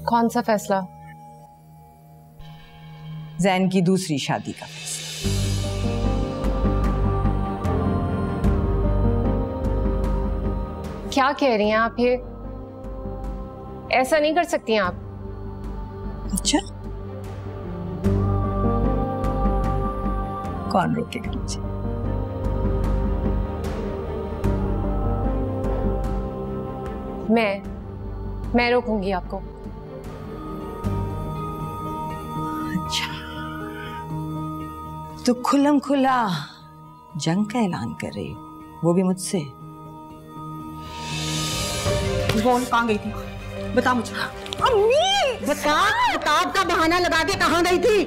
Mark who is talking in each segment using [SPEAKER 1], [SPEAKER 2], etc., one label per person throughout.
[SPEAKER 1] कौन सा फैसला?
[SPEAKER 2] जैन की दूसरी शादी का फैसला।
[SPEAKER 1] क्या कह रही हैं आप? ये ऐसा नहीं कर सकती हैं आप।
[SPEAKER 2] अच्छा, कौन रोकेगा मुझे?
[SPEAKER 1] मैं रोकूंगी आपको।
[SPEAKER 2] अच्छा, तो खुल्लम खुला जंग का ऐलान कर रही हो, वो भी मुझसे?
[SPEAKER 3] कौन कहाँ गई थी? बता मुझे। अम्मी बता, किताब का बहाना लगा के कहाँ गई थी?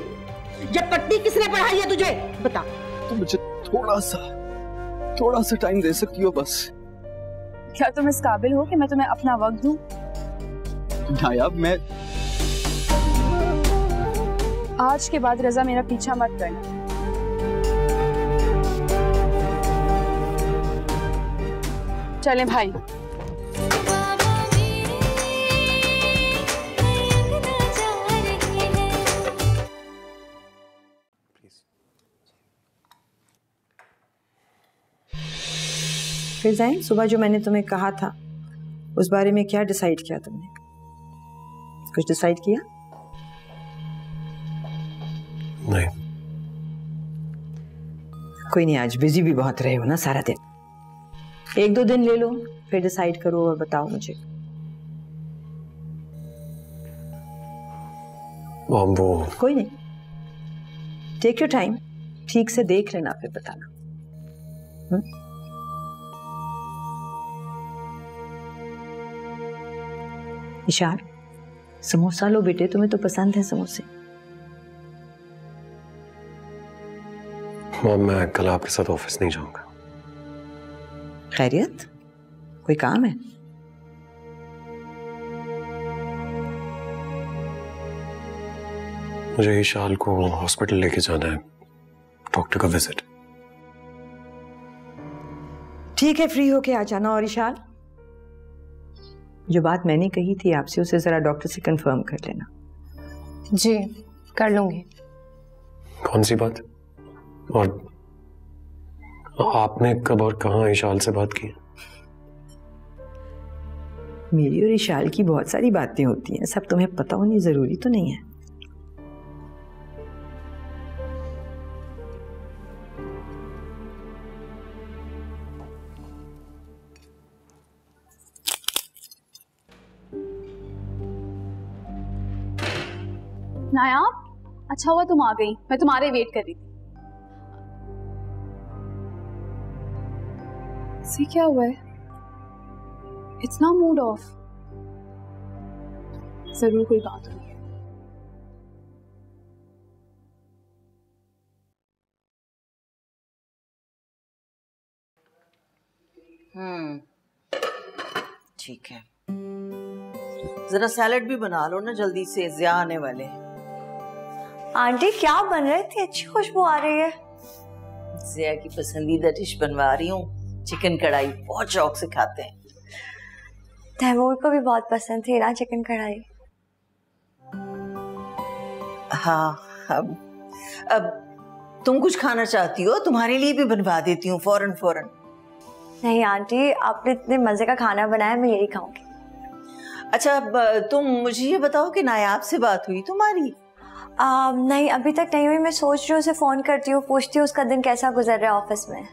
[SPEAKER 3] ये पट्टी किसने पढ़ाई है तुझे? बता।
[SPEAKER 4] तो मुझे थोड़ा सा टाइम दे सकती हो बस?
[SPEAKER 5] क्या तुम इस काबिल हो कि मैं तुम्हें अपना वक्त दूं?
[SPEAKER 4] नायाब, मैं
[SPEAKER 5] आज के बाद रजा मेरा पीछा मत करना। चलें भाई।
[SPEAKER 2] फिर ज़ैन, सुबह जो मैंने तुम्हें कहा था उस बारे में क्या डिसाइड किया तुमने? कुछ डिसाइड किया?
[SPEAKER 4] नहीं।
[SPEAKER 2] कोई नहीं, आज बिजी भी बहुत रहे हो ना सारा दिन। 1-2 दिन ले लो, फिर डिसाइड करो और बताओ मुझे।
[SPEAKER 4] वो
[SPEAKER 2] कोई नहीं, टेक योर टाइम, ठीक से देख लेना फिर बताना। इशार, समोसा लो बेटे, तुम्हें तो पसंद है समोसे।
[SPEAKER 4] मॉम, मैं कल आपके साथ ऑफिस नहीं जाऊंगा।
[SPEAKER 2] खैरियत? कोई काम है?
[SPEAKER 4] मुझे इशाल को हॉस्पिटल लेके जाना है, डॉक्टर का विजिट।
[SPEAKER 2] ठीक है, फ्री होके आ जाना। और इशाल, जो बात मैंने कही थी आपसे उसे जरा डॉक्टर से कंफर्म कर लेना।
[SPEAKER 1] जी, कर लूंगी।
[SPEAKER 4] कौन सी बात? और आपने कब और कहां इशाल से बात की?
[SPEAKER 2] मेरी और इशाल की बहुत सारी बातें होती हैं, सब तुम्हें पता होनी जरूरी तो नहीं है।
[SPEAKER 5] नायाब, अच्छा हुआ तुम आ गई, मैं तुम्हारे वेट कर रही थी। से क्या हुआ है? इतना मूड ऑफ? जरूर कोई बात हुई है।
[SPEAKER 3] ठीक है, जरा सैलेड भी बना लो ना जल्दी से, ज़िया आने वाले।
[SPEAKER 6] आंटी क्या बन रहे थे? अच्छी खुशबू आ रही है।
[SPEAKER 3] ज़िया की पसंदीदा डिश बनवा रही हूँ, चिकन कढ़ाई, बहुत शौक से खाते हैं।
[SPEAKER 6] तैमूर को भी बहुत पसंद थी ना चिकन कढ़ाई।
[SPEAKER 3] हाँ, अब तुम कुछ खाना चाहती हो? तुम्हारे लिए भी बनवा देती हूँ फौरन।
[SPEAKER 6] नहीं आंटी, आपने इतने मजे का खाना बनाया, मैं यही खाऊंगी।
[SPEAKER 3] अच्छा, अब तुम मुझे ये बताओ कि नायाब से बात हुई तुम्हारी?
[SPEAKER 6] नहीं, अभी तक नहीं हुई। मैं सोच रही हूँ उसे फोन करती हूँ, पूछती हूँ उसका दिन कैसा गुजर रहा है ऑफिस में।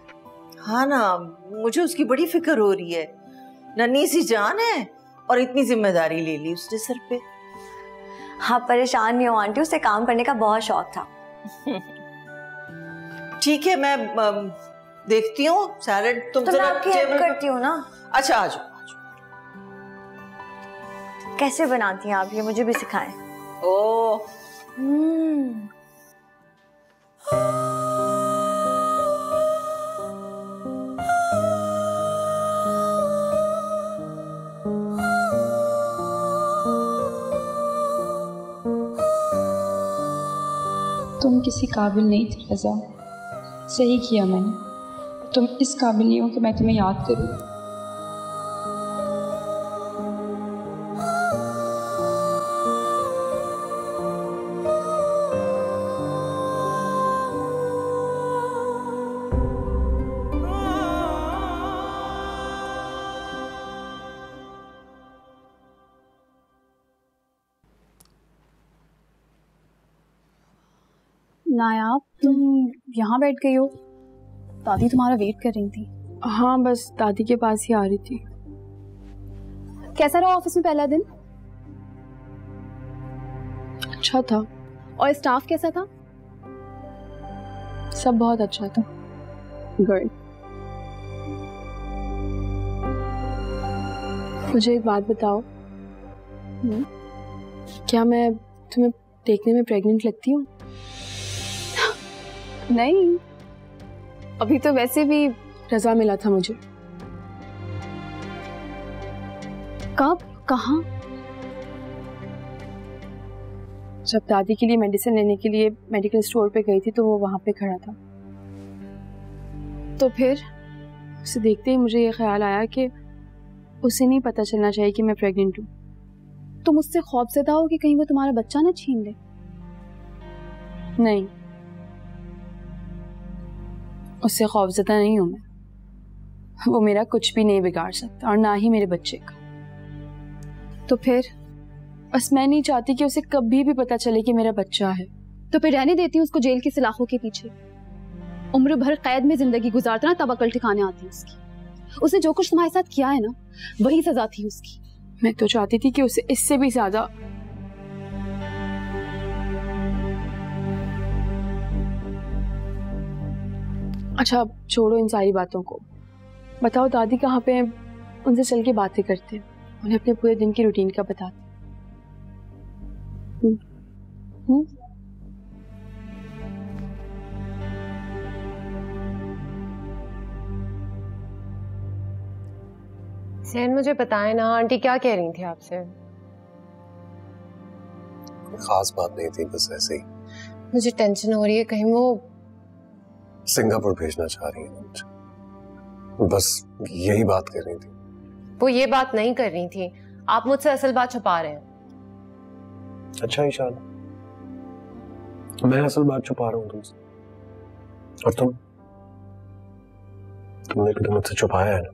[SPEAKER 3] हाँ ना, मुझे उसकी बड़ी फिक्र हो रही है। नन्ही सी जान है और इतनी जिम्मेदारी ले ली उसने सर पे।
[SPEAKER 6] हाँ, परेशान नहीं हो आंटी, उसे काम करने का बहुत शौक था।
[SPEAKER 3] ठीक है, मैं देखती हूँ सैलेड। तुम
[SPEAKER 6] तो मैं आपकी हेल्प करती हूँ ना।
[SPEAKER 3] अच्छा, आ जाओ।
[SPEAKER 6] कैसे बनाती हैं आप, ये मुझे भी सिखाएं।
[SPEAKER 3] ओह,
[SPEAKER 5] तुम किसी काबिल नहीं थी रज़ा, सही किया मैंने। तुम इस काबिल नहीं हो कि मैं तुम्हें याद करूं।
[SPEAKER 7] नायाब, तुम यहाँ बैठ गई हो? दादी तुम्हारा वेट कर रही थी।
[SPEAKER 5] हाँ, बस दादी के पास ही आ रही थी।
[SPEAKER 7] कैसा रहा ऑफिस में पहला दिन?
[SPEAKER 5] अच्छा था।
[SPEAKER 7] और स्टाफ कैसा था?
[SPEAKER 5] सब बहुत अच्छा था। गुड। मुझे एक बात बताओ, क्या मैं तुम्हें देखने में प्रेग्नेंट लगती हूँ?
[SPEAKER 7] नहीं,
[SPEAKER 5] अभी तो वैसे भी रजा मिला था मुझे।
[SPEAKER 7] कब, कहाँ?
[SPEAKER 5] जब दादी के लिए मेडिसिन लेने के लिए मेडिकल स्टोर पे गई थी तो वो वहां पे खड़ा था। तो फिर उसे देखते ही मुझे ये ख्याल आया कि उसे नहीं पता चलना चाहिए कि मैं प्रेग्नेंट हूँ।
[SPEAKER 7] तुम उससे खौफज़दा हो कि कहीं वो तुम्हारा बच्चा ना छीन ले?
[SPEAKER 5] नहीं, उससे खौफज़दा नहीं हूं मैं। वो मेरा कुछ भी नहीं बिगाड़ सकता और ना ही मेरे बच्चे का। तो फिर बस मैं नहीं चाहती कि उसे कभी भी पता चले कि मेरा बच्चा है।
[SPEAKER 7] तो फिर रहने देती हूँ उसको जेल की सलाखों के पीछे। उम्र भर कैद में जिंदगी गुजारता ना, तब अकल ठिकाने आती उसकी। उसने जो कुछ तुम्हारे साथ किया है ना, वही सजा थी उसकी।
[SPEAKER 5] मैं तो चाहती थी कि उसे इससे भी ज्यादा। अच्छा, अब छोड़ो इन सारी बातों को। बताओ दादी कहाँ पे हैं? उनसे चल के बातें करते हैं, उन्हें अपने पूरे दिन की रूटीन का बताते।
[SPEAKER 1] सेन, मुझे बताएं ना, आंटी क्या कह रही थी आपसे?
[SPEAKER 8] खास बात नहीं थी, बस ऐसे ही।
[SPEAKER 1] मुझे टेंशन हो रही है, कहीं वो
[SPEAKER 8] सिंगापुर भेजना चाह रही है मुझे। बस यही बात कर रही थी।
[SPEAKER 1] वो ये बात नहीं कर रही थी, आप मुझसे असल बात छुपा रहे हैं।
[SPEAKER 8] अच्छा ईशान, मैं असल बात छुपा रहा हूँ तुमसे, और तुमने भी तो मुझसे छुपाया है ना।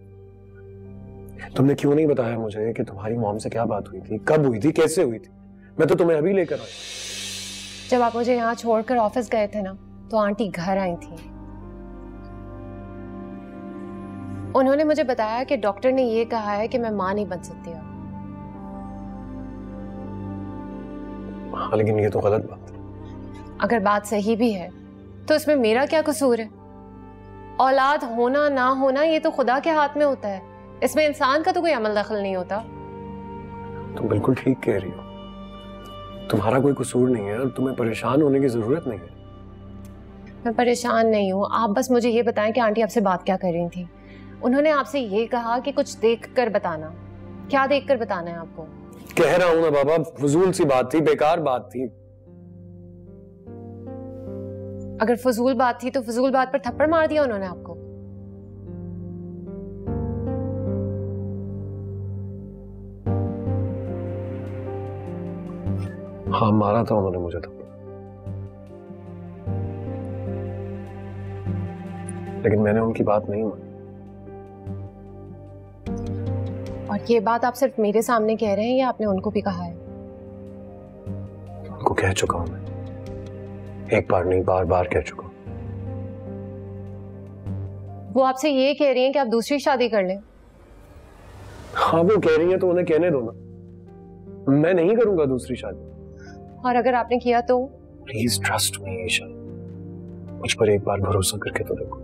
[SPEAKER 8] तुमने क्यों नहीं बताया मुझे कि तुम्हारी मॉम से क्या बात हुई थी, कब हुई थी, कैसे हुई थी? मैं तो तुम्हें अभी लेकर आया।
[SPEAKER 1] जब आप मुझे यहाँ छोड़कर ऑफिस गए थे ना, तो आंटी घर आई थी। उन्होंने मुझे बताया कि डॉक्टर ने ये कहा है कि मैं मां नहीं बन सकती अब।
[SPEAKER 8] हाँ, लेकिन ये तो गलत बात है।
[SPEAKER 1] अगर बात सही भी है तो इसमें मेरा क्या कसूर है? औलाद होना ना होना ये तो खुदा के हाथ में होता है, इसमें इंसान का तो कोई अमल दखल नहीं होता।
[SPEAKER 8] तुम बिल्कुल ठीक कह रही हो, तुम्हारा कोई कसूर नहीं है और तुम्हें परेशान होने की जरूरत नहीं है।
[SPEAKER 1] मैं परेशान नहीं हूँ, आप बस मुझे ये बताएं कि आंटी आपसे बात क्या कर रही थी। उन्होंने आपसे ये कहा कि कुछ देख कर बताना। क्या देख कर बताना है आपको?
[SPEAKER 8] कह रहा हूं ना बाबा, फजूल सी बात थी, बेकार बात थी।
[SPEAKER 1] अगर फजूल बात थी तो फजूल बात पर थप्पड़ मार दिया उन्होंने आपको?
[SPEAKER 8] हाँ, मारा था उन्होंने मुझे थप्पड़, लेकिन मैंने उनकी बात नहीं मानी।
[SPEAKER 1] और ये बात आप सिर्फ मेरे सामने कह रहे हैं या आपने उनको भी कहा है?
[SPEAKER 8] उनको कह चुका हूं मैं, एक बार नहीं बार बार कह चुका हूं।
[SPEAKER 1] वो आपसे ये कह रही हैं कि आप दूसरी शादी कर लें?
[SPEAKER 8] हाँ, वो कह रही है तो उन्हें कहने दो ना, मैं नहीं करूंगा दूसरी शादी।
[SPEAKER 1] और अगर आपने किया तो?
[SPEAKER 8] प्लीज ट्रस्ट मी ईशा, मुझ पर एक बार भरोसा करके तो देखो।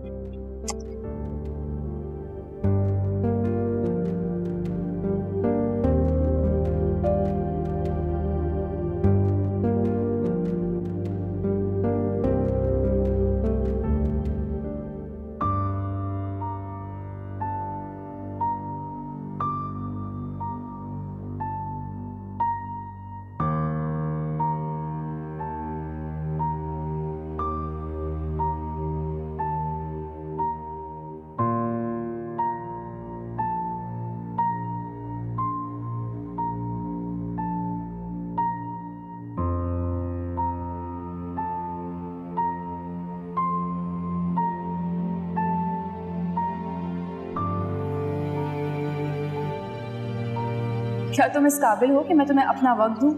[SPEAKER 7] क्या तुम इस काबिल हो कि मैं तुम्हें अपना वक्त दूं?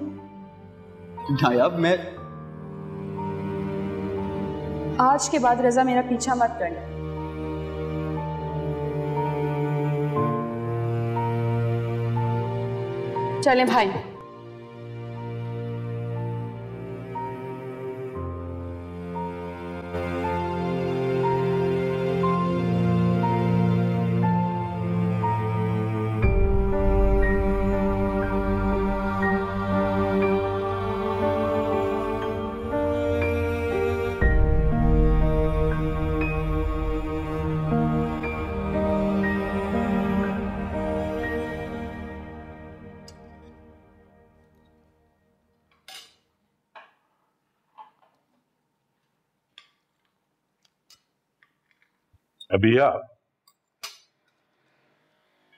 [SPEAKER 4] नायाब, मैं
[SPEAKER 5] आज के बाद रजा मेरा पीछा मत करना। चलें भाई।
[SPEAKER 9] अभिया,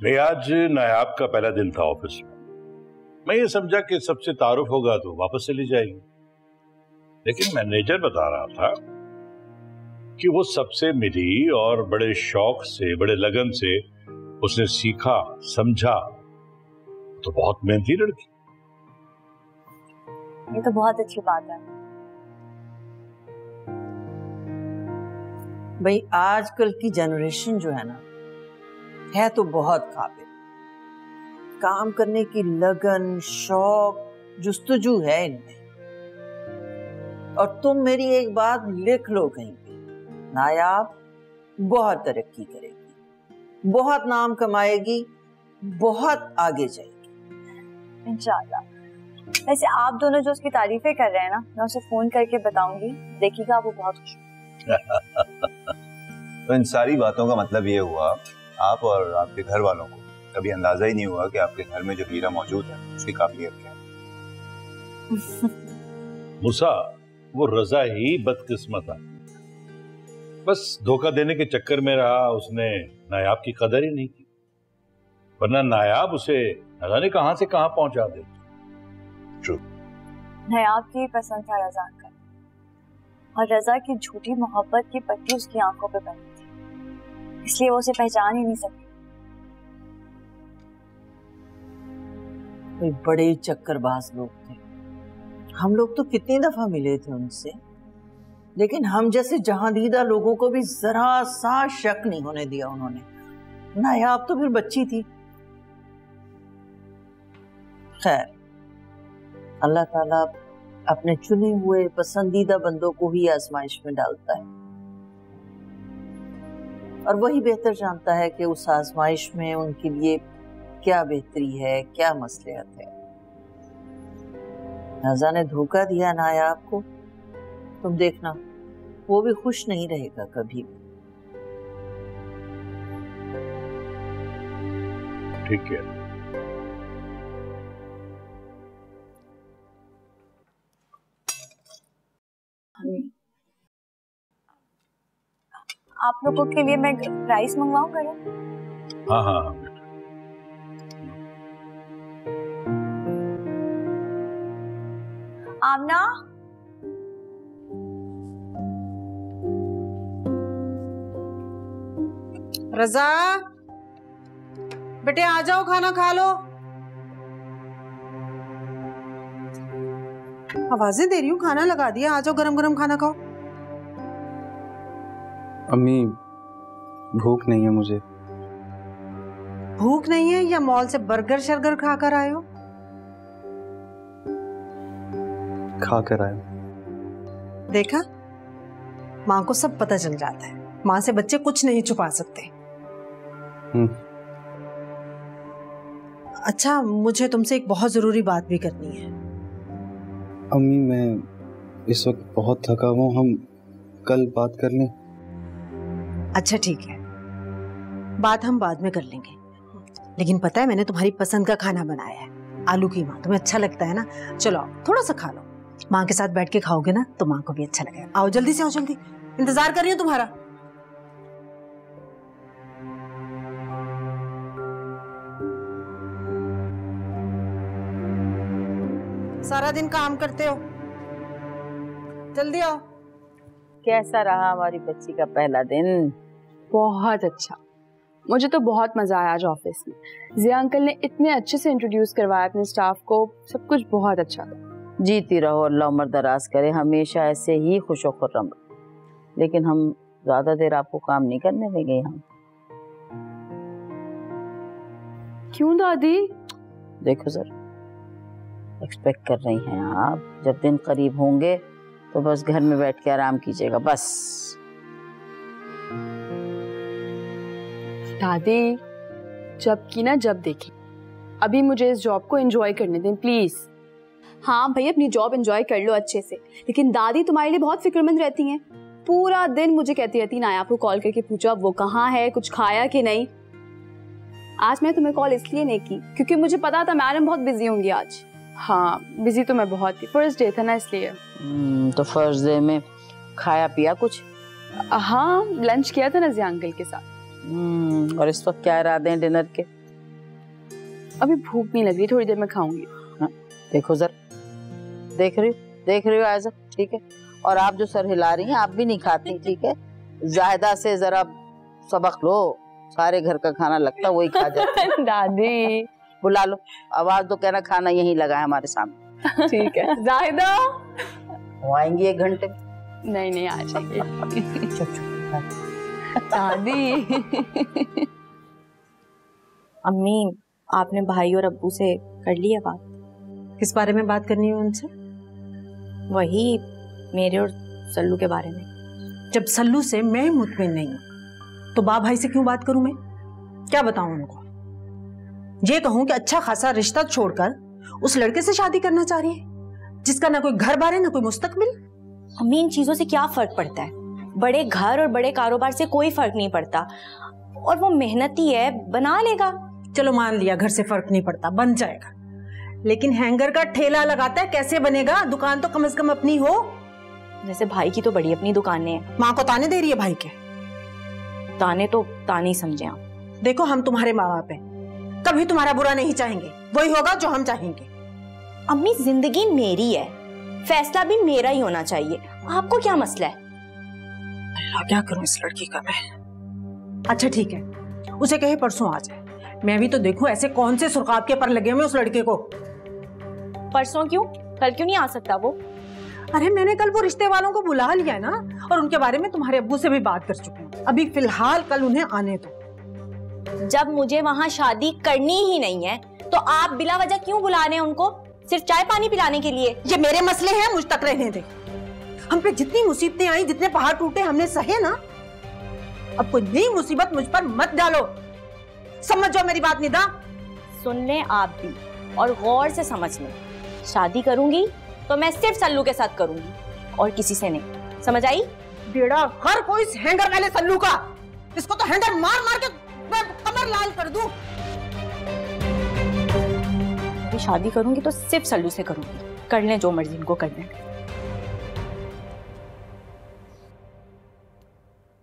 [SPEAKER 9] नहीं आज नायाब का पहला दिन था ऑफिस में। मैं ये समझा कि सबसे तारुफ होगा तो वापस चली जाएगी, लेकिन मैनेजर बता रहा था कि वो सबसे मिली और बड़े शौक से, बड़े लगन से उसने सीखा, समझा। तो बहुत मेहनती लड़की।
[SPEAKER 6] ये तो बहुत अच्छी बात है।
[SPEAKER 3] भाई आजकल की जनरेशन जो है ना, है तो बहुत काबिल, काम करने की लगन, शौक, जुस्तजू है इनमें। और तुम मेरी एक बात लिख लो कहीं पे, नायाब बहुत तरक्की करेगी, बहुत नाम कमाएगी, बहुत आगे जाएगी
[SPEAKER 6] इंशाल्लाह। वैसे आप दोनों जो उसकी तारीफें कर रहे हैं ना, मैं उसे फोन करके बताऊंगी, देखिएगा वो बहुत खुश होगा।
[SPEAKER 10] तो इन सारी बातों का मतलब ये हुआ, आप और आपके घर वालों को कभी अंदाजा ही नहीं हुआ कि आपके घर में जो हीरा मौजूद है उसकी काबिलियत क्या है।
[SPEAKER 9] मूसा, वो रजा ही बदकिस्मत है, बस धोखा देने के चक्कर में रहा। उसने नायाब की कदर ही नहीं की, वरना नायाब उसे न जाने कहां से कहां पहुंचा देती।
[SPEAKER 6] नायाब की पसंद था रजा का, और रजा की झूठी मोहब्बत की पट्टी उसकी आंखों पे बनी थी, इसलिए वो उसे पहचान ही नहीं सकी।
[SPEAKER 3] बड़े चक्करबाज लोग थे। हम लोग तो कितनी दफा मिले थे उनसे, लेकिन हम जैसे जहांदीदा लोगों को भी जरा सा शक नहीं होने दिया उन्होंने। नायाब तो फिर बच्ची थी। खैर, अल्लाह ताला अपने चुने हुए पसंदीदा बंदों को ही आजमाइश में डालता है, और वही बेहतर जानता है कि उस आजमाइश में उनके लिए क्या बेहतरी है, क्या मसलहत है। रजा ने धोखा दिया नायाब को, तुम देखना वो भी खुश नहीं रहेगा कभी भी।
[SPEAKER 9] ठीक है।
[SPEAKER 6] आप लोगों के लिए मैं राइस मंगवाऊं गरम?
[SPEAKER 9] हाँ हाँ हाँ।
[SPEAKER 6] आमना,
[SPEAKER 3] रजा बेटे आ जाओ, खाना खा लो। आवाजें दे रही हूँ, खाना लगा दिया, आ जाओ गरम गरम खाना खाओ।
[SPEAKER 11] अम्मी भूख नहीं है मुझे।
[SPEAKER 3] भूख नहीं है या मॉल से बर्गर शर्गर खा कर आए हो?
[SPEAKER 11] खा कर आए।
[SPEAKER 3] देखा, माँ को सब पता चल जाता है, माँ से बच्चे कुछ नहीं छुपा सकते। अच्छा, मुझे तुमसे एक बहुत जरूरी बात भी करनी है।
[SPEAKER 11] अम्मी मैं इस वक्त बहुत थका हुआ हूँ, हम कल बात कर लें?
[SPEAKER 3] अच्छा ठीक है, बात हम बाद में कर लेंगे, लेकिन पता है मैंने तुम्हारी पसंद का खाना बनाया है, आलू कीमा। तुम्हें अच्छा लगता है ना? चलो आओ, थोड़ा सा खा लो, माँ के साथ बैठ के खाओगे ना तो माँ को भी अच्छा लगेगा। आओ जल्दी से आओ, जल्दी, इंतजार कर रही हूँ तुम्हारा। सारा दिन काम करते हो, जल्दी आओ।
[SPEAKER 12] कैसा रहा हमारी बच्ची का पहला दिन?
[SPEAKER 5] बहुत अच्छा, मुझे तो बहुत मजा आया आज ऑफिस में। जिया अंकल ने इतने अच्छे से इंट्रोड्यूस करवाया अपने स्टाफ को, सब कुछ बहुत अच्छा था।
[SPEAKER 12] जीती रहो, अल्लाह उम्र दराज करे, हमेशा ऐसे ही खुशो खुर्रम रहो। लेकिन हम ज्यादा देर आपको काम नहीं करने देंगे यहाँ।
[SPEAKER 5] क्यों दादी?
[SPEAKER 12] देखो सर, एक्सपेक्ट कर रही हैं आप, जब दिन करीब होंगे तो बस घर में बैठ के आराम कीजिएगा बस।
[SPEAKER 5] दादी जब की ना जब देखें, अभी मुझे इस जॉब को एंजॉय करने दें प्लीज।
[SPEAKER 7] हाँ भाई, अपनी जॉब एंजॉय कर लो अच्छे से, लेकिन दादी तुम्हारे लिए बहुत फिक्रमंद रहती हैं। पूरा दिन मुझे कहती रहती ना, आपको कॉल करके पूछा वो कहाँ है, कुछ खाया कि नहीं। आज मैं तुम्हें कॉल इसलिए नहीं की क्योंकि मुझे पता था मैडम बहुत बिजी होंगी आज।
[SPEAKER 5] हाँ बिजी तो मैं बहुत थी, फर्स्ट डे था ना इसलिए।
[SPEAKER 12] तो फर्स्ट डे में खाया पिया कुछ?
[SPEAKER 5] हाँ लंच किया था ना जिया अंकल के साथ।
[SPEAKER 12] और इस वक्त क्या इरादे हैं डिनर के?
[SPEAKER 5] अभी भूख नहीं लग रही, थोड़ी देर में खाऊंगी।
[SPEAKER 12] हाँ, देखो जरा, देख रही हो आयजा, ठीक है। और आप जो सर हिला रही हैं आप भी नहीं खाती, ठीक है। जायदा से जरा सबक लो, सारे घर का खाना लगता वही खा जाती।
[SPEAKER 5] दादी
[SPEAKER 12] बुला लो, आवाज तो कहना खाना यहीं लगा है हमारे सामने, ठीक है।
[SPEAKER 5] जायदा
[SPEAKER 12] वो आएंगी 1 घंटे में।
[SPEAKER 5] नहीं आ जाएंगे। दादी
[SPEAKER 6] अम्मी, आपने भाई और अब्बू से कर लिया बात?
[SPEAKER 2] किस बारे में बात करनी है उनसे?
[SPEAKER 6] वही मेरे और सल्लू के बारे में।
[SPEAKER 2] जब सल्लू से मैं मुतमिन नहीं हूं तो भाई से क्यों बात करूं मैं? क्या बताऊं उनको? ये कहूं कि अच्छा खासा रिश्ता छोड़कर उस लड़के से शादी करना चाह रही है जिसका ना कोई घर बार है ना कोई मुस्तकबिल।
[SPEAKER 6] अम्मी, इन चीजों से क्या फर्क पड़ता है? बड़े घर और बड़े कारोबार से कोई फर्क नहीं पड़ता, और वो मेहनती है, बना लेगा।
[SPEAKER 2] चलो मान लिया घर से फर्क नहीं पड़ता, बन जाएगा, लेकिन हैंगर का ठेला लगाता है, कैसे बनेगा? दुकान तो कम से कम अपनी हो।
[SPEAKER 6] जैसे भाई की तो बड़ी अपनी दुकानें हैं।
[SPEAKER 2] माँ को ताने दे रही है भाई के?
[SPEAKER 6] ताने तो ताने ही समझे आप।
[SPEAKER 2] देखो, हम तुम्हारे माँ बाप हैं, कभी तुम्हारा बुरा नहीं चाहेंगे, वही होगा जो हम चाहेंगे।
[SPEAKER 6] अम्मी, जिंदगी मेरी है, फैसला भी मेरा ही होना चाहिए, आपको क्या मसला है?
[SPEAKER 2] अल्लाह, क्या करूं इस लड़की का मैं। अच्छा ठीक है, उसे कहे परसों आ जाए, मैं भी तो देखूं ऐसे कौन से सुर्खाब के पर लगे हुए उस लड़के को।
[SPEAKER 6] परसों क्यों? कल क्यों नहीं आ सकता वो?
[SPEAKER 2] अरे मैंने कल वो रिश्ते वालों को बुला लिया ना, और उनके बारे में तुम्हारे अब्बू से भी बात कर चुकी हूँ। अभी फिलहाल कल उन्हें आने दो।
[SPEAKER 6] जब मुझे वहाँ शादी करनी ही नहीं है तो आप बिला वजह क्यों बुला रहे हैं उनको? सिर्फ चाय पानी पिलाने के लिए?
[SPEAKER 2] ये मेरे मसले हैं, मुझ तक रहने दे। हम पे जितनी मुसीबतें आई, जितने पहाड़ टूटे, हमने सहे ना। अब कोई नई मुसीबत मुझ पर मत डालो, समझ जाओ मेरी बात। निदा,
[SPEAKER 6] सुन लें आप भी और गौर से समझ लें। शादी करूंगी तो मैं सिर्फ सल्लू के साथ करूंगी और किसी से नहीं, समझ आई?
[SPEAKER 2] बेड़ा हर कोई हैंगर वाले सल्लू का, इसको तो हैंगर मार मार के मैं कमर लाल कर दूं।
[SPEAKER 6] शादी करूंगी तो सिर्फ सल्लू से करूंगी, कर लें जो मर्जी इनको कर लें।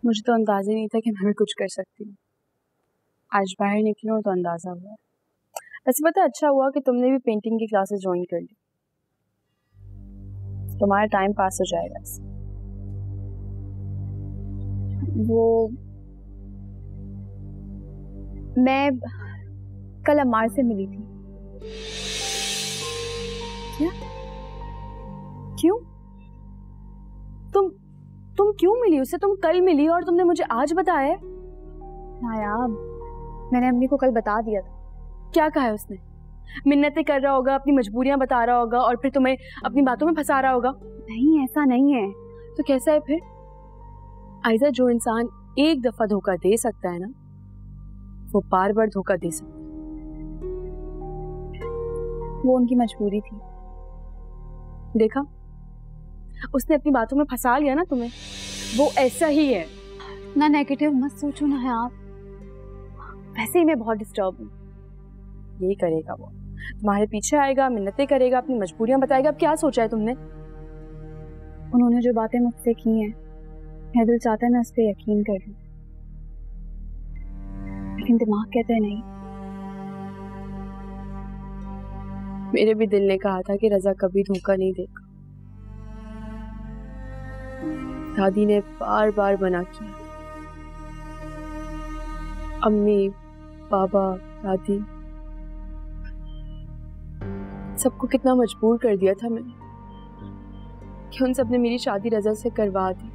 [SPEAKER 5] मुझे तो अंदाजा नहीं था कि मैं भी कुछ कर सकती हूँ। आज बाहर निकली हूँ तो अंदाजा हुआ। वैसे पता, अच्छा हुआ कि तुमने भी पेंटिंग की क्लासेस ज्वाइन कर ली, तुम्हारा टाइम पास हो जाएगा इससे।
[SPEAKER 7] वो मैं कल अम्मार से मिली थी।
[SPEAKER 5] क्या? क्यों? तुम क्यों मिली उससे? तुम कल मिली और तुमने मुझे आज बताया?
[SPEAKER 7] नायाब, मैंने अम्मी को कल बता दिया था।
[SPEAKER 5] क्या कहा है उसने? मिन्नतें कर रहा होगा, अपनी मजबूरियां बता रहा होगा और फिर तुम्हें अपनी बातों में फंसा रहा होगा।
[SPEAKER 7] नहीं, ऐसा नहीं है।
[SPEAKER 5] तो कैसा है फिर? आयजा, जो इंसान एक दफा धोखा दे सकता है ना, वो बार बार धोखा दे सकता है।
[SPEAKER 7] वो उनकी मजबूरी थी।
[SPEAKER 5] देखा, उसने अपनी बातों में फंसा लिया ना तुम्हें। वो ऐसा ही है
[SPEAKER 7] ना। नेगेटिव मत सोचो ना है आप, वैसे ही मैं बहुत डिस्टर्ब हूँ।
[SPEAKER 5] यही करेगा वो, तुम्हारे पीछे आएगा, मिन्नतें करेगा, अपनी मजबूरियां बताएगा। अब क्या सोचा है तुमने?
[SPEAKER 7] उन्होंने जो बातें मुझसे की हैं, मेरा दिल चाहता है मैं उस पर यकीन कर लूं, लेकिन दिमाग कहता है नहीं।
[SPEAKER 5] मेरे भी दिल ने कहा था कि रजा कभी धोखा नहीं देगा। दादी ने बार बार मना किया। अम्मी, बाबा, दादी, सबको कितना मजबूर कर दिया था मैंने कि उन सब ने मेरी शादी रजा से करवा दी।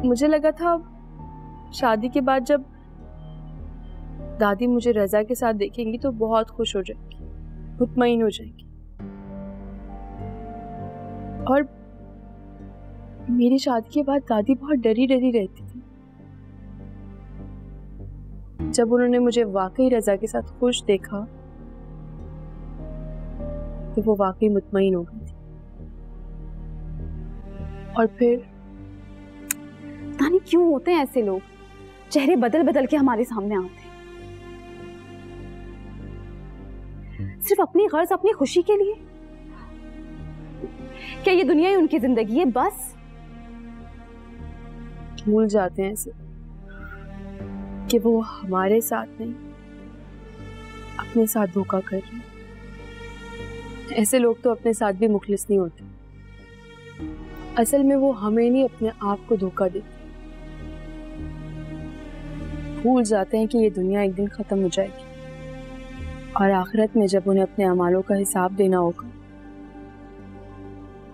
[SPEAKER 5] मुझे लगा था शादी के बाद जब दादी मुझे रजा के साथ देखेंगी तो बहुत खुश हो जाएंगी, मुतमईन हो जाएंगी। और मेरी शादी के बाद दादी बहुत डरी डरी रहती थी। जब उन्होंने मुझे वाकई रजा के साथ खुश देखा तो वो वाकई मुतमईन हो गई थी। और फिर
[SPEAKER 7] पता नहीं क्यों होते हैं ऐसे लोग, चेहरे बदल बदल के हमारे सामने आते हैं, सिर्फ अपनी गर्ज, अपनी खुशी के लिए। क्या ये दुनिया ही उनकी जिंदगी है बस?
[SPEAKER 5] भूल जाते हैं ऐसे कि वो हमारे साथ नहीं, अपने साथ धोखा कर रहे हैं। ऐसे लोग तो अपने साथ भी मुखलिस नहीं होते। असल में वो हमें नहीं, अपने आप को धोखा देते। भूल जाते हैं कि ये दुनिया एक दिन खत्म हो जाएगी और आखिरत में जब उन्हें अपने अमालों का हिसाब देना होगा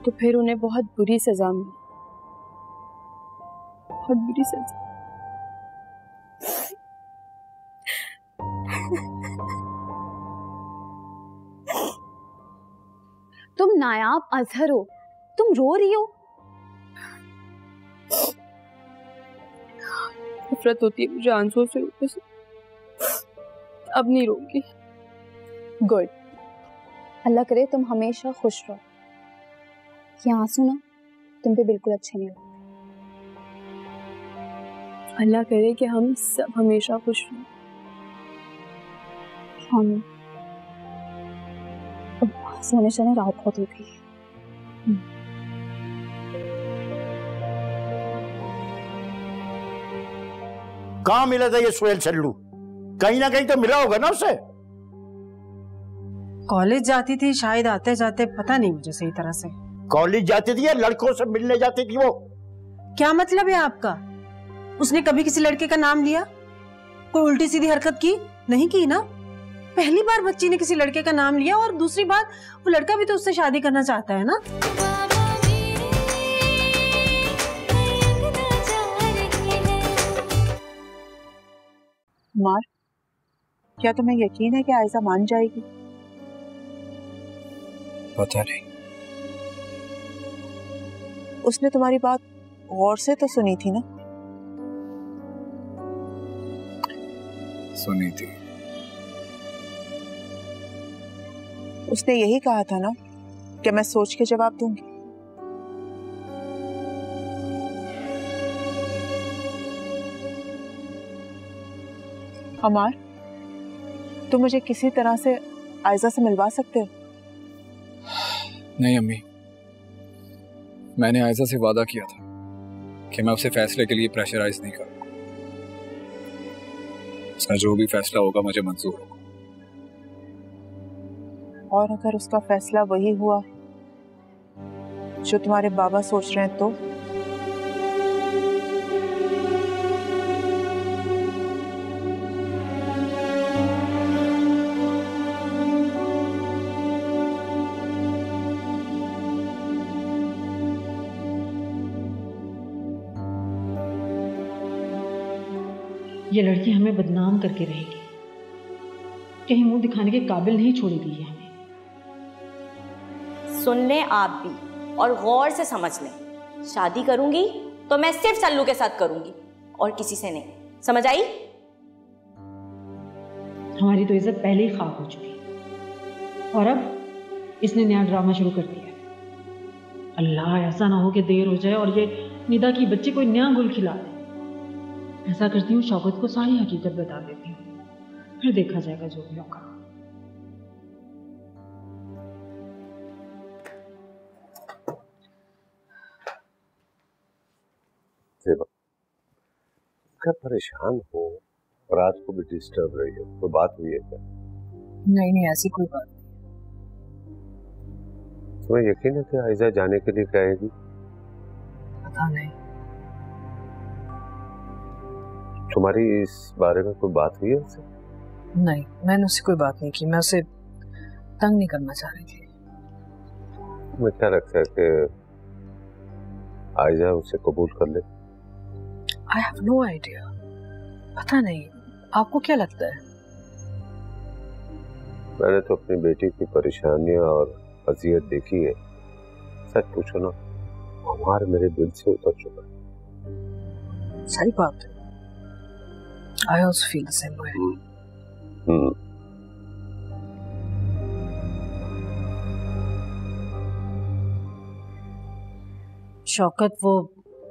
[SPEAKER 5] तो फिर उन्हें बहुत बुरी सजा मिली, बहुत बुरी सजा।
[SPEAKER 7] तुम नायाब अजहर हो, तुम रो रही हो।
[SPEAKER 5] नफरत होती है मुझे आंसुओं से रोते से। अब नहीं रोऊंगी।
[SPEAKER 7] गुड, अल्लाह करे तुम हमेशा खुश रहो। ये आंसू ना तुम पे बिल्कुल अच्छे नहीं लगते।
[SPEAKER 5] अल्लाह करे कि हम सब हमेशा खुश रहें।
[SPEAKER 7] आमीन। सोने चले, रात बहुत हो गई।
[SPEAKER 13] कहाँ मिला था ये सुहेल सल्लू? कहीं ना कहीं तो मिला होगा ना उसे।
[SPEAKER 2] कॉलेज जाती थी शायद, आते जाते पता नहीं मुझे सही तरह से।
[SPEAKER 13] कॉलेज जाती थी या लड़कों से मिलने जाती थी वो?
[SPEAKER 2] क्या मतलब है आपका? उसने कभी किसी लड़के का नाम लिया? कोई उल्टी सीधी हरकत की? नहीं की ना। पहली बार बच्ची ने किसी लड़के का नाम लिया, और दूसरी बात वो लड़का भी तो उससे शादी करना चाहता है ना।
[SPEAKER 3] मार, क्या तुम्हें यकीन है कि आयशा मान जाएगी?
[SPEAKER 11] पता नहीं।
[SPEAKER 3] उसने तुम्हारी बात गौर से तो सुनी थी ना?
[SPEAKER 11] सुनी थी।
[SPEAKER 3] उसने यही कहा था ना कि मैं सोच के जवाब दूंगी। अमार, तुम मुझे किसी तरह से आयशा से मिलवा सकते हो?
[SPEAKER 11] नहीं अम्मी, मैंने आयशा से वादा किया था कि मैं उसे फैसले के लिए प्रेशराइज नहीं करूंगा। उसका जो भी फैसला होगा मुझे मंजूर होगा।
[SPEAKER 3] और अगर उसका फैसला वही हुआ जो तुम्हारे बाबा सोच रहे हैं तो?
[SPEAKER 14] ये लड़की हमें बदनाम करके रहेगी, कहीं मुंह दिखाने के काबिल नहीं छोड़ेगी ये हमें।
[SPEAKER 15] सुन लें आप भी और गौर से समझ लें, शादी करूंगी तो मैं सिर्फ सल्लू के साथ करूंगी और किसी से नहीं, समझ आई?
[SPEAKER 14] हमारी तो इज्जत पहले ही खाक हो चुकी है और अब इसने नया ड्रामा शुरू कर दिया है। अल्लाह, ऐसा ना हो कि देर हो जाए और ये निदा की बच्चे कोई नया गुल खिला दे। ऐसा करती हूँ, शौकत को सारी हकीकत बता देती हूँ, फिर देखा जाएगा जो भी होगा।
[SPEAKER 16] क्या परेशान हो और रात को भी डिस्टर्ब रही हो? कोई बात हुई है क्या?
[SPEAKER 3] नहीं, ऐसी कोई बात नहीं।
[SPEAKER 16] तुम्हें यकीन है कि आयशा जाने के लिए कहेगी?
[SPEAKER 3] पता नहीं।
[SPEAKER 16] तुम्हारी इस बारे में कोई बात हुई है उससे?
[SPEAKER 3] नहीं, मैंने उससे कोई बात नहीं की। मैं उसे तंग नहीं करना चाह रही थी।
[SPEAKER 16] तुम्हें क्या लगता है कि आयशा उसे कबूल कर ले?
[SPEAKER 2] आई हैव नो आइडिया, पता नहीं, आपको क्या लगता है?
[SPEAKER 16] मैंने तो अपनी बेटी की परेशानियां और अजियत देखी है, सच पूछो ना हमारे मेरे दिल से उतर चुका है।
[SPEAKER 2] सही बात है, I also feel the same way. Shaukat, वो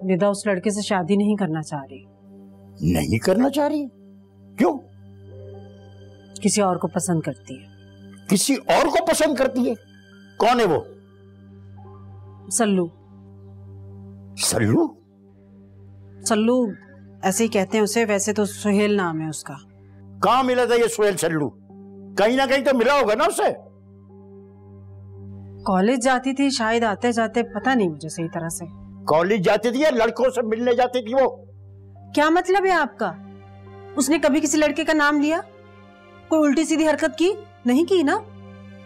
[SPEAKER 2] निदा उस लड़के से शादी नहीं करना चाह रही।
[SPEAKER 13] नहीं करना चाह रही? क्यों?
[SPEAKER 2] किसी और को पसंद करती है।
[SPEAKER 13] किसी और को पसंद करती है? कौन है वो?
[SPEAKER 2] सल्लू।
[SPEAKER 13] सल्लू?
[SPEAKER 2] सल्लू ऐसे ही कहते हैं उसे, वैसे तो सुहेल नाम है उसका।
[SPEAKER 13] कहाँ मिला था ये सुहेल सल्लू? कहीं ना कहीं तो मिला होगा ना उसे।
[SPEAKER 2] कॉलेज जाती थी शायद, आते जाते, पता नहीं मुझे सही तरह से।
[SPEAKER 13] कॉलेज जाती थी या लड़कों से मिलने जाती थी वो?
[SPEAKER 2] क्या मतलब है आपका? उसने कभी किसी लड़के का नाम लिया? कोई उल्टी सीधी हरकत की? नहीं की ना।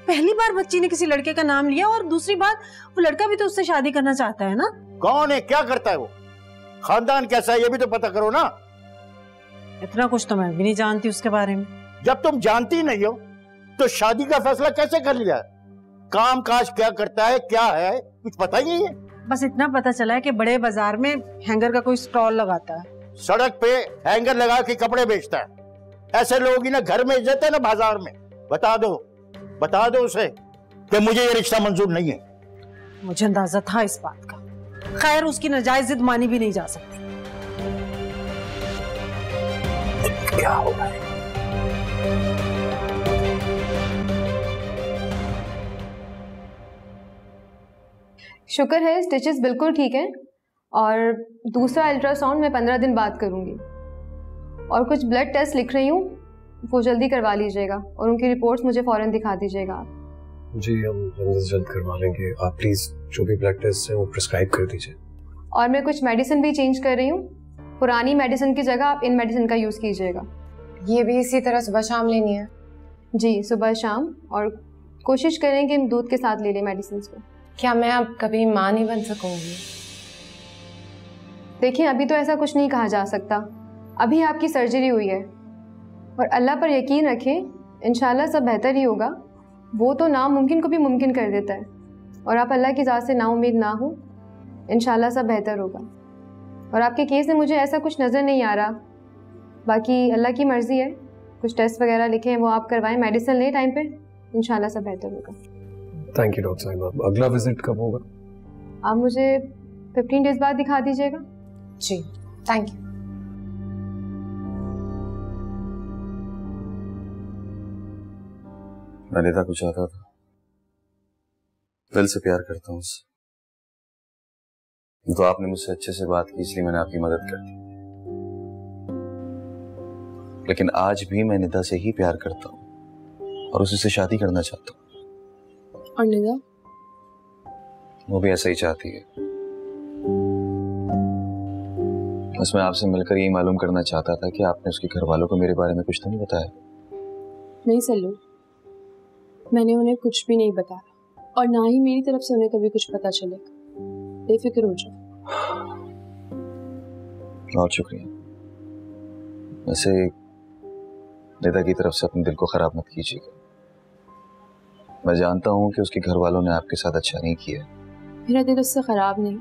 [SPEAKER 2] पहली बार बच्ची ने किसी लड़के का नाम लिया, और दूसरी बात वो लड़का भी तो उससे शादी करना चाहता है ना।
[SPEAKER 13] कौन है, क्या करता है वो, खानदान कैसा है ये भी तो पता करो ना।
[SPEAKER 2] इतना कुछ तो मैं भी नहीं जानती उसके बारे में।
[SPEAKER 13] जब तुम जानती नहीं हो तो शादी का फैसला कैसे कर लिया? काम काज क्या करता है, क्या है, कुछ पता ही नहीं है।
[SPEAKER 2] बस इतना पता चला है कि बड़े बाजार में हैंगर का कोई स्टॉल लगाता है।
[SPEAKER 13] सड़क पे हैंगर लगा के कपड़े बेचता है। ऐसे लोग ही ना घर में देते ना बाजार में। बता दो उसे कि मुझे ये रिश्ता मंजूर नहीं है।
[SPEAKER 2] मुझे अंदाजा था इस बात का। खैर, उसकी नाजायज जिद मानी भी नहीं जा सकती।
[SPEAKER 8] क्या हो रहा है?
[SPEAKER 5] शुक्र है स्टिचेस बिल्कुल ठीक हैं, और दूसरा अल्ट्रासाउंड मैं 15 दिन बाद करूंगी, और कुछ ब्लड टेस्ट लिख रही हूँ, वो जल्दी करवा लीजिएगा, और उनकी रिपोर्ट्स मुझे फौरन दिखा दीजिएगा आप।
[SPEAKER 8] जी हम जल्द से जल्द करवा लेंगे। आप प्लीज जो भी ब्लड टेस्ट हैं वो प्रिस्क्राइब कर दीजिए।
[SPEAKER 5] और मैं कुछ मेडिसिन भी चेंज कर रही हूँ, पुरानी मेडिसिन की जगह आप इन मेडिसिन का यूज़ कीजिएगा।
[SPEAKER 1] ये भी इसी तरह सुबह शाम लेनी है?
[SPEAKER 5] जी सुबह शाम, और कोशिश करें कि हम दूध के साथ ले लें मेडिसिन को।
[SPEAKER 1] क्या मैं अब कभी माँ नहीं बन सकूंगी?
[SPEAKER 5] देखिए अभी तो ऐसा कुछ नहीं कहा जा सकता, अभी आपकी सर्जरी हुई है, और अल्लाह पर यकीन रखें, इंशाल्लाह सब बेहतर ही होगा। वो तो नामुमकिन को भी मुमकिन कर देता है, और आप अल्लाह की ज़ात से नाउम्मीद ना हो, इंशाल्लाह सब बेहतर होगा। और आपके केस में मुझे ऐसा कुछ नज़र नहीं आ रहा, बाकी अल्लाह की मर्ज़ी है। कुछ टेस्ट वगैरह लिखे हैं वो आप करवाएं, मेडिसिन लें टाइम पे, इंशाल्लाह सब बेहतर होगा।
[SPEAKER 8] थैंक यू डॉक्टर साहिबा। अगला विजिट कब होगा?
[SPEAKER 5] आप मुझे 15 डेज बाद दिखा दीजिएगा।
[SPEAKER 1] जी थैंक यू।
[SPEAKER 10] मैं निदा को चाहता था, दिल से प्यार करता हूँ उससे, तो आपने मुझसे अच्छे से बात की इसलिए मैंने आपकी मदद कर दी। लेकिन आज भी मैं निदा से ही प्यार करता हूँ और उसी से शादी करना चाहता हूँ।
[SPEAKER 5] और निदा?
[SPEAKER 10] वो भी ऐसा ही चाहती है। बस मैं आपसे मिलकर यही मालूम करना चाहता था कि आपने उसके घर वालों को मेरे बारे में कुछ तो नहीं बताया?
[SPEAKER 5] नहीं सल्लू, मैंने उन्हें कुछ भी नहीं बताया, और ना ही मेरी तरफ से उन्हें कभी कुछ पता चलेगा। बेफिक्र हो जाओ।
[SPEAKER 10] बहुत शुक्रिया। वैसे निदा की तरफ से अपने दिल को खराब मत कीजिएगा। मैं जानता हूँ कि उसके घर वालों ने आपके साथ अच्छा नहीं किया।
[SPEAKER 5] मेरा दिल उससे खराब नहीं,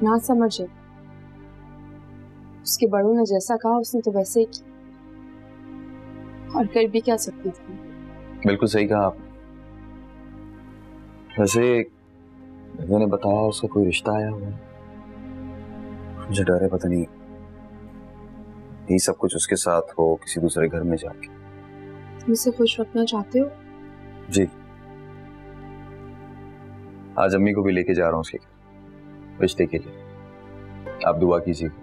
[SPEAKER 5] ना समझे। उसके बड़ों ने जैसा कहा उसने तो वैसे ही किया, और कर भी क्या सकती थी।
[SPEAKER 10] बिल्कुल सही कहा आपने। वैसे मैंने बताया उसका कोई रिश्ता आया हुआ है। मुझे डर है पता नहीं यही सब कुछ उसके साथ हो किसी दूसरे घर में जाके।
[SPEAKER 5] तुम उसे खुश रखना चाहते हो?
[SPEAKER 10] जी, आज अम्मी को भी लेके जा रहा हूँ उसके घर रिश्ते के लिए। आप दुआ कीजिएगा।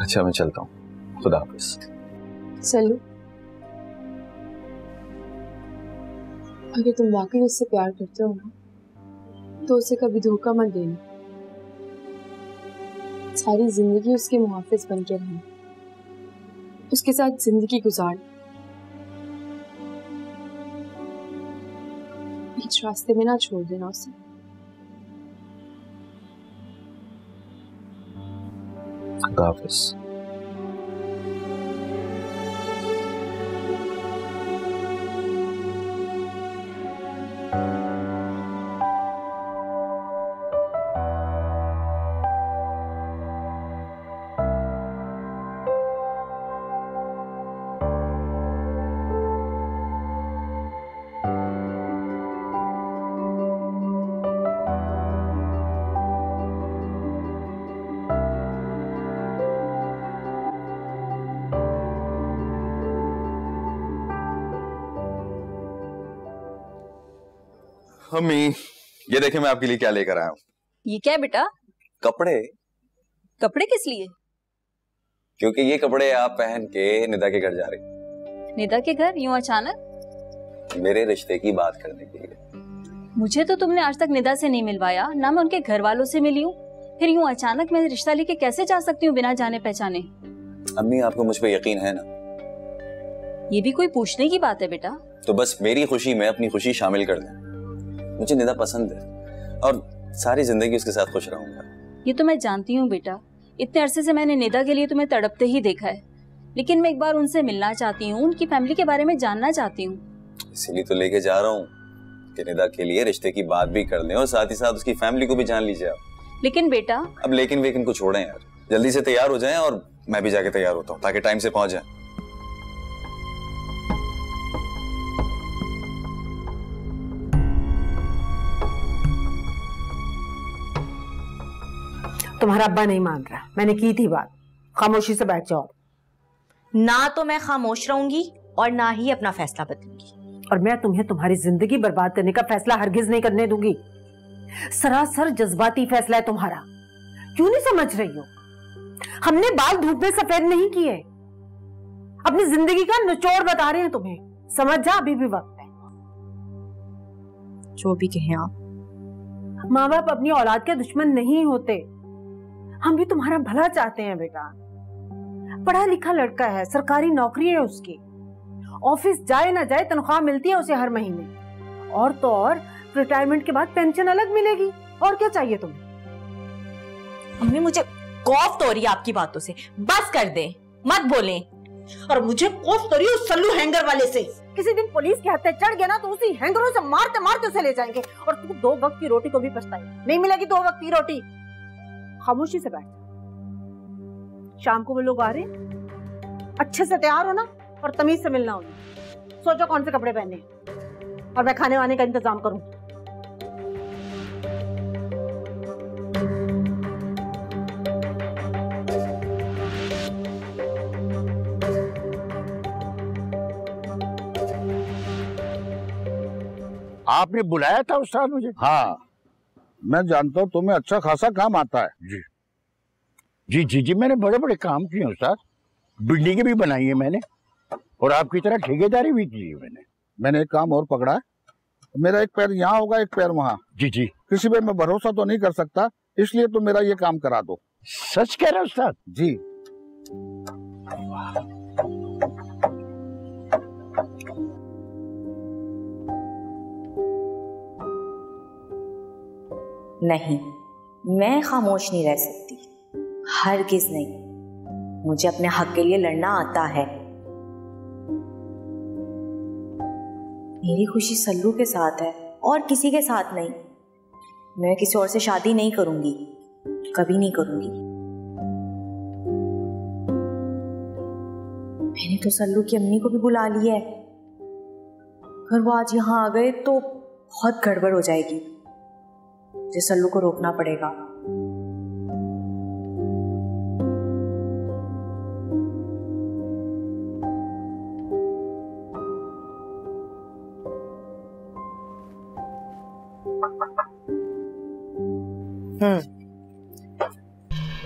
[SPEAKER 10] अच्छा मैं चलता हूँ, खुदा हाफिज।
[SPEAKER 5] सल्लू, अगर तुम वाकई उससे प्यार करते हो ना, तो उसे कभी धोखा मत देना। सारी जिंदगी उसके मुहाफिज बन के रहना, उसके साथ जिंदगी गुजारना। बीच रास्ते में ना छोड़ देना उसे।
[SPEAKER 10] खुदा हाफिज। अम्मी, ये देखें मैं आपके लिए क्या लेकर आया हूँ।
[SPEAKER 15] ये क्या है बेटा?
[SPEAKER 10] कपड़े।
[SPEAKER 15] कपड़े किस लिए?
[SPEAKER 10] क्योंकि ये कपड़े आप पहन के निदा के घर जा रही।
[SPEAKER 15] निदा के घर यूं अचानक?
[SPEAKER 10] मेरे रिश्ते की बात करने के लिए।
[SPEAKER 15] मुझे तो तुमने आज तक निदा से नहीं मिलवाया, ना मैं उनके घर वालों से मिली हूँ। फिर यूं अचानक मैं रिश्ता लेके कैसे जा सकती हूँ बिना जाने पहचाने?
[SPEAKER 10] अम्मी, आपको मुझ पे यकीन है ना?
[SPEAKER 15] ये भी कोई पूछने की बात है बेटा?
[SPEAKER 10] तो बस मेरी खुशी में अपनी खुशी शामिल कर दें। मुझे निदा पसंद है और सारी जिंदगी उसके साथ खुश रहूंगा।
[SPEAKER 15] ये तो मैं जानती हूँ बेटा, इतने अरसे से मैंने निदा के लिए तुम्हें तड़पते ही देखा है, लेकिन मैं एक बार उनसे मिलना चाहती हूँ, उनकी फैमिली के बारे में जानना चाहती हूँ।
[SPEAKER 10] इसीलिए तो लेके जा रहा हूँ कि निदा के लिए रिश्ते की बात भी कर लें और साथ ही साथ उसकी फैमिली को भी जान लीजिए आप।
[SPEAKER 15] लेकिन बेटा,
[SPEAKER 10] अब लेकिन वेकिन को छोड़ें यार, जल्दी से तैयार हो जाएं और मैं भी जाके तैयार होता हूँ ताकि टाइम से पहुंच जाए।
[SPEAKER 2] तुम्हारा अब्बा नहीं मान रहा, मैंने की थी बात, खामोशी से बैठ जाओ।
[SPEAKER 15] ना तो मैं खामोश रहूंगी और ना ही अपना फैसला बदलूंगी।
[SPEAKER 2] और मैं तुम्हें तुम्हारी जिंदगी बर्बाद करने का फैसला हरगिज नहीं करने दूंगी। सरासर जज्बाती फैसला है तुम्हारा, क्यों नहीं समझ रही हो? हमने बाल धूप में सफेद नहीं किए, अपनी जिंदगी का निचोड़ बता रहे हैं तुम्हें। समझ जा, अभी भी वक्त है।
[SPEAKER 15] जो भी कहें आप।
[SPEAKER 2] माँ बाप अपनी औलाद के दुश्मन नहीं होते, हम भी तुम्हारा भला चाहते हैं बेटा। पढ़ा लिखा लड़का है, सरकारी नौकरी है उसकी, ऑफिस जाए ना जाए तनख्वाह मिलती है उसे हर महीने, और तो और रिटायरमेंट के बाद पेंशन अलग मिलेगी। और क्या चाहिए तुम्हें?
[SPEAKER 15] अम्मी, मुझे खौफ तो रही है आपकी बातों से, बस कर दे, मत बोलें।
[SPEAKER 2] और मुझे खौफ तो रही है उस सल्लू हैंगर वाले से। किसी दिन पुलिस के हत्थे चढ़ गया ना तो उसी हैंगरों से मारते मारते उसे ले जाएंगे, और तू 2 वक्त की रोटी को भी पछताएगी। नहीं मिलेगी 2 वक्त की रोटी। खामोशी से बैठ। शाम को वो लोग आ रहे हैं, अच्छे से तैयार होना और तमीज से मिलना उन्हें। सोचो कौन से कपड़े पहने हैं और मैं खाने वाने का इंतजाम करूं।
[SPEAKER 13] आपने बुलाया था उस्ताद मुझे? हाँ, मैं जानता हूँ तुम्हें अच्छा खासा काम आता है। जी जी जी जी, मैंने बड़े बड़े काम किए उस्ताद, बिल्डिंगें भी बनाई है मैंने, और आपकी तरह ठेकेदारी भी की है मैंने एक काम और पकड़ा है, मेरा एक पैर यहाँ होगा एक पैर वहाँ। जी जी, किसी पे मैं भरोसा तो नहीं कर सकता, इसलिए तो मेरा ये काम करा दो। सच कह रहे हो उस्ताद? जी।
[SPEAKER 15] नहीं, मैं खामोश नहीं रह सकती, हरगिज नहीं। मुझे अपने हक के लिए लड़ना आता है। मेरी खुशी सल्लू के साथ है और किसी के साथ नहीं। मैं किसी और से शादी नहीं करूंगी, कभी नहीं करूंगी। मैंने तो सल्लू की अम्मी को भी बुला लिया है, अगर वो आज यहाँ आ गए तो बहुत गड़बड़ हो जाएगी। मुझे सल्लू को रोकना पड़ेगा।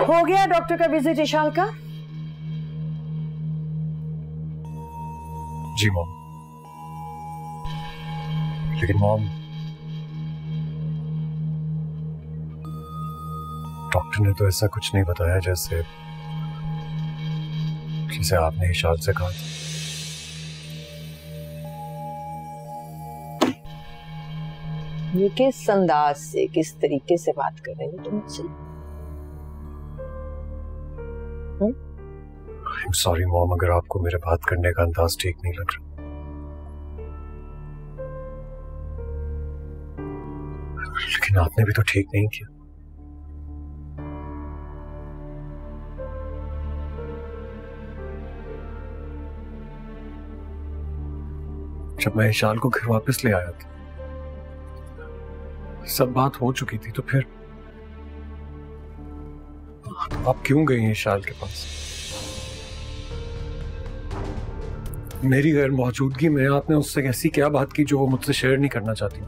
[SPEAKER 2] हो गया डॉक्टर का विजिट इशाल का?
[SPEAKER 8] जी मॉम, लेकिन मॉम डॉक्टर ने तो ऐसा कुछ नहीं बताया जैसे आपने इशाल से कहा था।
[SPEAKER 12] ये किस अंदाज से, किस तरीके से बात कर रहे हो तुम मुझसे?
[SPEAKER 8] I'm sorry मॉम, अगर आपको मेरे बात करने का अंदाज ठीक नहीं लग रहा, लेकिन आपने भी तो ठीक नहीं किया। जब मैं इशाल को घर वापस ले आया था, सब बात हो चुकी थी, तो फिर आप क्यों गई इशाल के पास? मेरी गैर मौजूदगी में आपने उससे ऐसी क्या बात की जो वो मुझसे शेयर नहीं करना चाहती?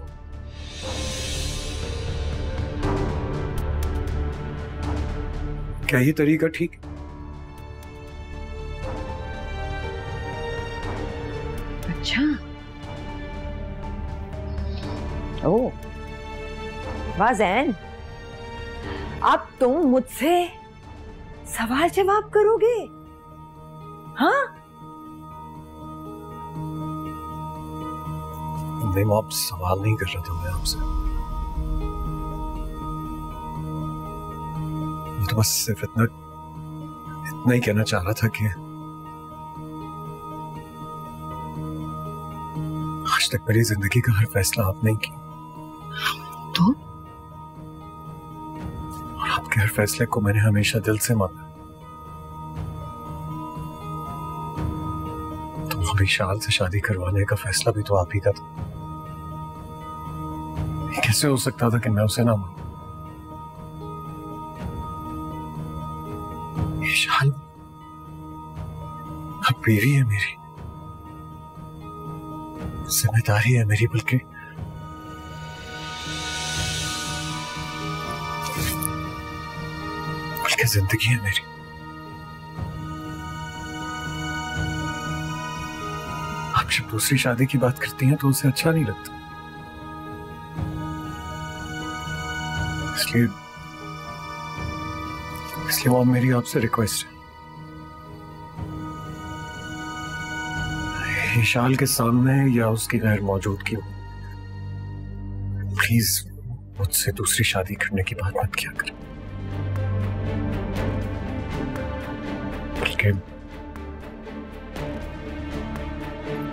[SPEAKER 8] क्या ये तरीका ठीक है?
[SPEAKER 15] अच्छा, ओह वाह ज़ैन, अब तुम मुझसे सवाल जवाब करोगे? हाँ
[SPEAKER 8] नहीं, आप सवाल नहीं कर रहा था मैं आपसे, मैं तो बस सिर्फ इतना ही कहना चाह रहा था कि आज तक मेरी जिंदगी का हर फैसला आपने ही किया,
[SPEAKER 15] तो
[SPEAKER 8] और आपके हर फैसले को मैंने हमेशा दिल से माना। तो अभी शाल से शादी करवाने का फैसला भी तो आप ही का था। कैसे हो सकता था कि मैं उसे ना मानूं? शाल अब बीवी है मेरी, जिम्मेदारी है मेरी, बल्कि जिंदगी है मेरी। आप जब दूसरी शादी की बात करती हैं तो उसे अच्छा नहीं लगता, इसलिए मॉम मेरी आपसे रिक्वेस्ट है, इशाल के सामने या उसकी गैर मौजूदगी में प्लीज मुझसे दूसरी शादी करने की बात मत किया करें,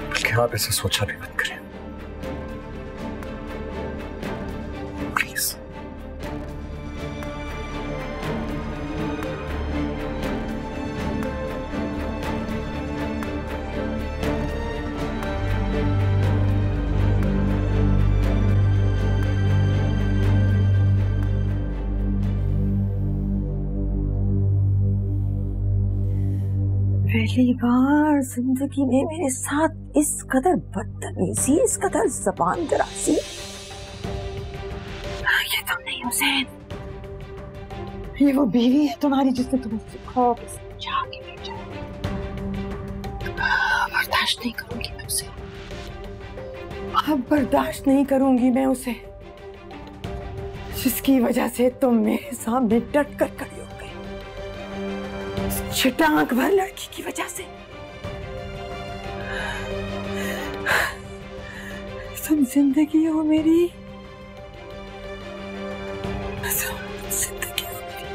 [SPEAKER 8] बल्कि आप ऐसे सोचा भी मत करें प्लीज।
[SPEAKER 15] पहली बार जिंदगी में मेरे साथ इस कदर बदतमीजी, इस कदर ज़बान दराजी ये तुम नहीं हुसैन, ये वो बीवी है तुम्हारी जिसने तुम्हें सिखाओगे समझा के भेजा। बर्दाश्त नहीं करूंगी मैं उसे, अब बर्दाश्त नहीं करूंगी मैं उसे, जिसकी वजह से तुम मेरे सामने डट कर खड़ी हो गई, छिटांक भर लड़की की वजह से। तुम जिंदगी हो मेरी, जिंदगी हो मेरी,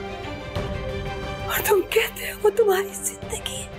[SPEAKER 15] और तुम कहते हो वो तुम्हारी जिंदगी है।